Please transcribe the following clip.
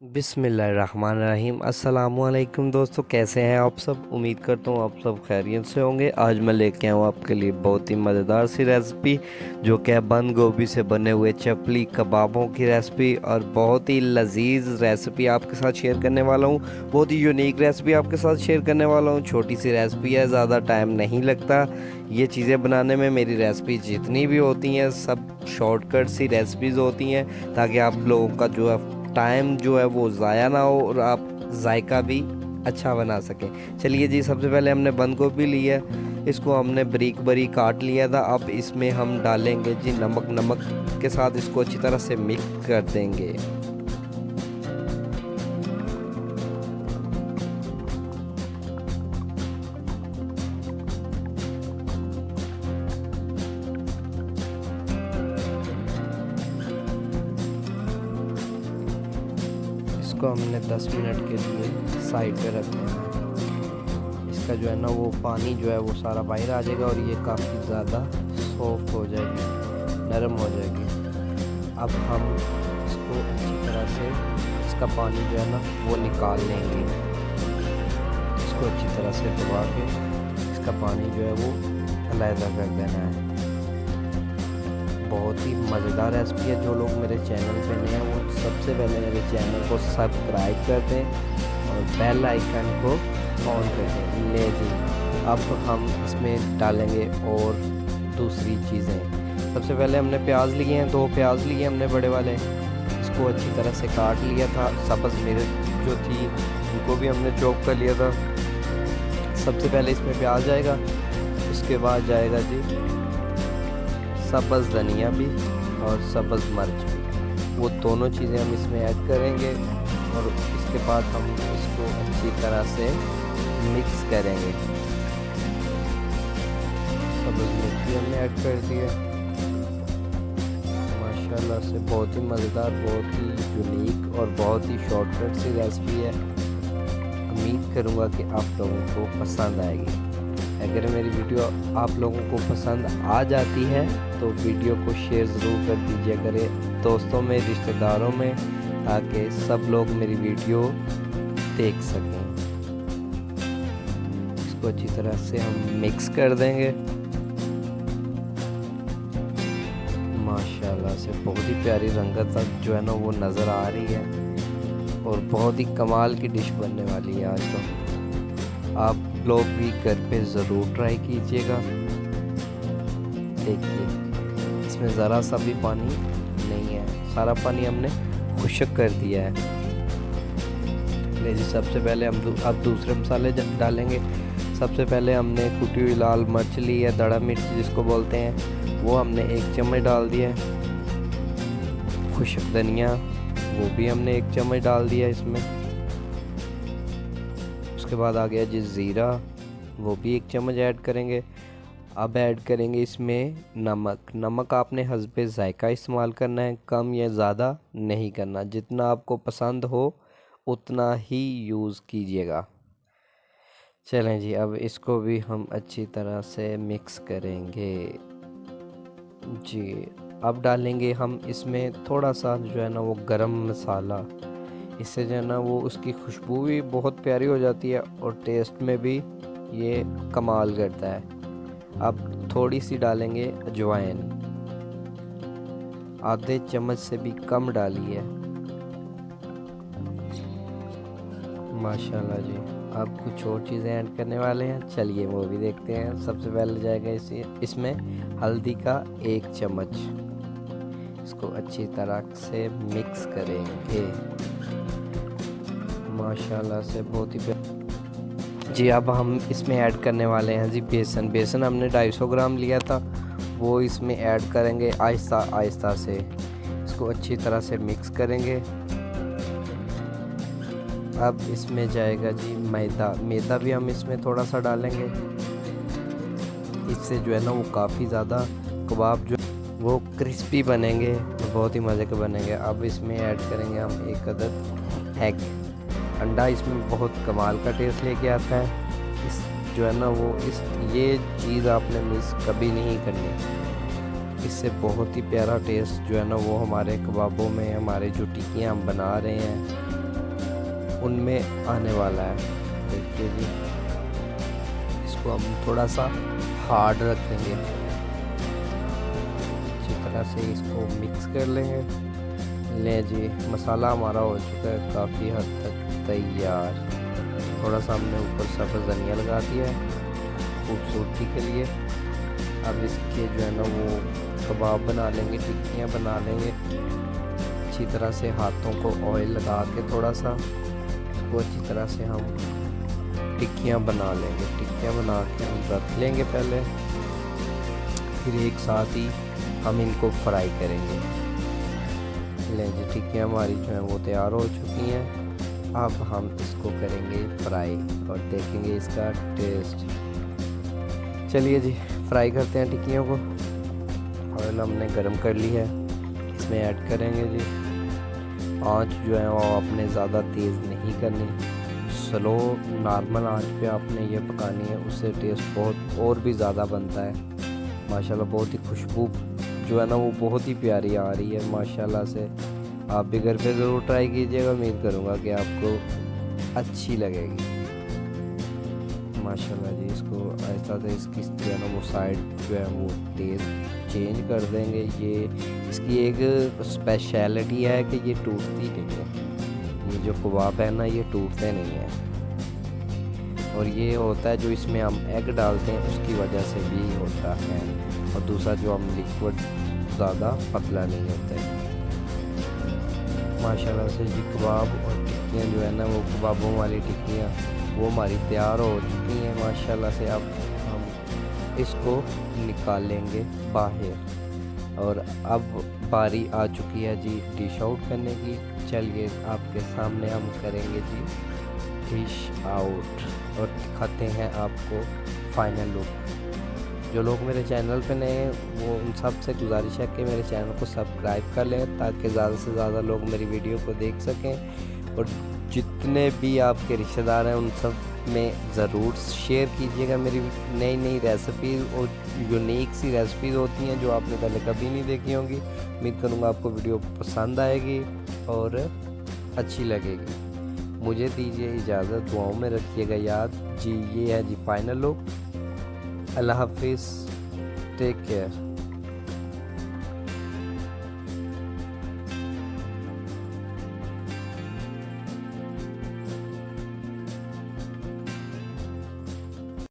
बिस्मिल्लाहिर्रहमानिर्रहीम। अस्सलामुअलैकुम दोस्तों, कैसे हैं आप सब। उम्मीद करता हूँ आप सब खैरियत से होंगे। आज मैं लेके आऊँ आपके लिए बहुत ही मज़ेदार सी रेसिपी, जो कि है बंद गोभी से बने हुए चपली कबाबों की रेसिपी। और बहुत ही लजीज रेसिपी आपके साथ शेयर करने वाला हूँ। बहुत ही यूनिक रेसिपी आपके साथ शेयर करने वाला हूँ। छोटी सी रेसिपी है, ज़्यादा टाइम नहीं लगता ये चीज़ें बनाने में। मेरी रेसिपी जितनी भी होती हैं सब शॉर्टकट सी रेसिपीज़ होती हैं, ताकि आप लोगों का जो है टाइम जो है वो ज़ाया ना हो और आप जायका भी अच्छा बना सकें। चलिए जी, सबसे पहले हमने बंद गोभी ली है, इसको हमने बारीक बारीक काट लिया था। अब इसमें हम डालेंगे जी नमक। नमक के साथ इसको अच्छी तरह से मिक्स कर देंगे। इसको हमने 10 मिनट के लिए साइड पे रख देना है। इसका जो है ना वो पानी जो है वो सारा बाहर आ जाएगा और ये काफ़ी ज़्यादा सॉफ्ट हो जाएगी, नरम हो जाएगी। अब हम इसको अच्छी तरह से इसका पानी जो है ना वो निकाल लेंगे। इसको अच्छी तरह से दबा के इसका पानी जो है वो अलग कर देना है। बहुत ही मज़ेदार रेसिपी है। जो लोग मेरे चैनल पे नए हैं वो सबसे पहले मेरे चैनल को सब्सक्राइब कर दें और बेल आइकन को ऑन कर दें। ले जी, अब हम इसमें डालेंगे और दूसरी चीज़ें। सबसे पहले हमने प्याज लिए हैं, 2 प्याज लिए हमने बड़े वाले। इसको अच्छी तरह से काट लिया था। सब्ज़ मिर्च जो थी उनको भी हमने चॉप कर लिया था। सबसे पहले इसमें प्याज जाएगा, उसके बाद जाएगा जी सब्ज़ धनिया भी और सब्ज़ मिर्च भी। वो दोनों चीज़ें हम इसमें ऐड करेंगे और इसके बाद हम इसको अच्छी तरह से मिक्स करेंगे। सब्ज़ मिर्च भी हमने ऐड कर दिया। माशाल्लाह से बहुत ही मज़ेदार, बहुत ही यूनिक और बहुत ही शॉर्टकट सी रेसिपी है। उम्मीद करूँगा कि आप लोगों को पसंद आएगी। अगर मेरी वीडियो आप लोगों को पसंद आ जाती है तो वीडियो को शेयर ज़रूर कर दीजिए करें दोस्तों में, रिश्तेदारों में, ताकि सब लोग मेरी वीडियो देख सकें। इसको अच्छी तरह से हम मिक्स कर देंगे। माशाल्लाह से बहुत ही प्यारी रंगत जो है ना वो नज़र आ रही है और बहुत ही कमाल की डिश बनने वाली है आज तो। आप लोग भी घर पे ज़रूर ट्राई कीजिएगा। देखिए इसमें ज़रा सा भी पानी नहीं है, सारा पानी हमने खुश्क कर दिया है। ले जी, सबसे पहले हम अब दूसरे मसाले डालेंगे। सबसे पहले हमने कुटी हुई लाल मिर्च ली है, दड़ा मिर्च जिसको बोलते हैं, वो हमने 1 चम्मच डाल दिया है। खुश्क धनिया वो भी हमने 1 चम्मच डाल दिया इसमें। उसके बाद आ गया जी ज़ीरा, वो भी 1 चम्मच ऐड करेंगे। अब ऐड करेंगे इसमें नमक। नमक आपने हस्बे ज़ायका इस्तेमाल करना है, कम या ज़्यादा नहीं करना। जितना आपको पसंद हो उतना ही यूज़ कीजिएगा। चलें जी, अब इसको भी हम अच्छी तरह से मिक्स करेंगे जी। अब डालेंगे हम इसमें थोड़ा सा जो है ना वो गरम मसाला। इससे जो है ना वो उसकी खुशबू भी बहुत प्यारी हो जाती है और टेस्ट में भी ये कमाल करता है। अब थोड़ी सी डालेंगे अजवाइन, आधे चम्मच से भी कम डाली है। माशाल्लाह जी। अब कुछ और चीज़ें ऐड करने वाले हैं, चलिए वो भी देखते हैं। सबसे पहले जाएगा इसमें हल्दी का 1 चम्मच। इसको अच्छी तरह से मिक्स करेंगे। माशाल्लाह से बहुत ही जी। अब हम इसमें ऐड करने वाले हैं जी बेसन। बेसन हमने 250 ग्राम लिया था, वो इसमें ऐड करेंगे आहिस्ता आहिस्ता से। इसको अच्छी तरह से मिक्स करेंगे। अब इसमें जाएगा जी मैदा। मैदा भी हम इसमें थोड़ा सा डालेंगे। इससे जो है ना वो काफ़ी ज़्यादा कबाब जो वो क्रिस्पी बनेंगे और बहुत ही मज़े के बनेंगे। अब इसमें ऐड करेंगे हम 1 अदद एग। अंडा इसमें बहुत कमाल का टेस्ट लेके आता है। इस जो है ना वो ये चीज़ आपने मिस कभी नहीं करनी। इससे बहुत ही प्यारा टेस्ट जो है ना वो हमारे कबाबों में, हमारे जो टिक्कियाँ हम बना रहे हैं उनमें आने वाला है। देखिए जी, इसको हम थोड़ा सा हार्ड रखेंगे, अच्छी तरह से इसको मिक्स कर लेंगे। ले जी, मसाला हमारा हो चुका है काफ़ी हद तक तैयार। थोड़ा सा हमने ऊपर सब्ज़ धनिया लगा दिया है खूबसूरती के लिए। अब इसके जो है ना वो कबाब बना लेंगे, टिक्कियाँ बना लेंगे। अच्छी तरह से हाथों को ऑयल लगा के थोड़ा सा इसको अच्छी तरह से हम टिक्कियाँ बना लेंगे। टिक्कियाँ बना के हम रख लेंगे पहले, फिर एक साथ ही हम इनको फ्राई करेंगे। लें जी, टिक्कियाँ हमारी जो है वो तैयार हो चुकी हैं। अब हम इसको करेंगे फ्राई और देखेंगे इसका टेस्ट। चलिए जी, फ्राई करते हैं टिक्कियों को। ऑयल हमने गरम कर ली है, इसमें ऐड करेंगे जी। आंच जो है वो आपने ज़्यादा तेज़ नहीं करनी, स्लो नॉर्मल आंच पे आपने ये पकानी है, उससे टेस्ट बहुत और भी ज़्यादा बनता है। माशाल्लाह बहुत ही खुशबू जो है ना वो बहुत ही प्यारी आ रही है माशाल्लाह से। आप भी घर पे ज़रूर ट्राई कीजिएगा, उम्मीद करूँगा कि आपको अच्छी लगेगी। माशाल्लाह जी, इसको ऐसा से इसकी जो है ना वो साइड जो है वो तेज़ चेंज कर देंगे। ये इसकी एक स्पेशलिटी है कि ये टूटती नहीं है। ये जो कबाब है ना ये टूटते नहीं है। और ये होता है जो इसमें हम एग डालते हैं उसकी वजह से भी होता है। और दूसरा जो हम लिक्विड ज़्यादा पतला नहीं होता है। माशाल्लाह से जी कबाब और टिक्कियाँ जो है ना वो कबाबों वाली टिक्कियाँ वो हमारी तैयार हो चुकी हैं माशाल्लाह से। अब हम इसको निकालेंगे बाहर और अब बारी आ चुकी है जी डिश आउट करने की। चलिए आपके सामने हम करेंगे जी डिश आउट और दिखाते हैं आपको फाइनल लुक। जो लोग मेरे चैनल पे नए हैं वो उन सब से गुजारिश है कि मेरे चैनल को सब्सक्राइब कर लें ताकि ज़्यादा से ज़्यादा लोग मेरी वीडियो को देख सकें। और जितने भी आपके रिश्तेदार हैं उन सब में ज़रूर शेयर कीजिएगा मेरी नई नई रेसिपीज़ और यूनिक सी रेसिपीज़ होती हैं जो आपने पहले कभी नहीं देखी होंगी। उम्मीद करूँगा आपको वीडियो पसंद आएगी और अच्छी लगेगी। मुझे दीजिए इजाज़त, दुआओं में रखिएगा याद जी। ये है जी फाइनल लुक। अल्लाह हाफिज़, टेक केयर।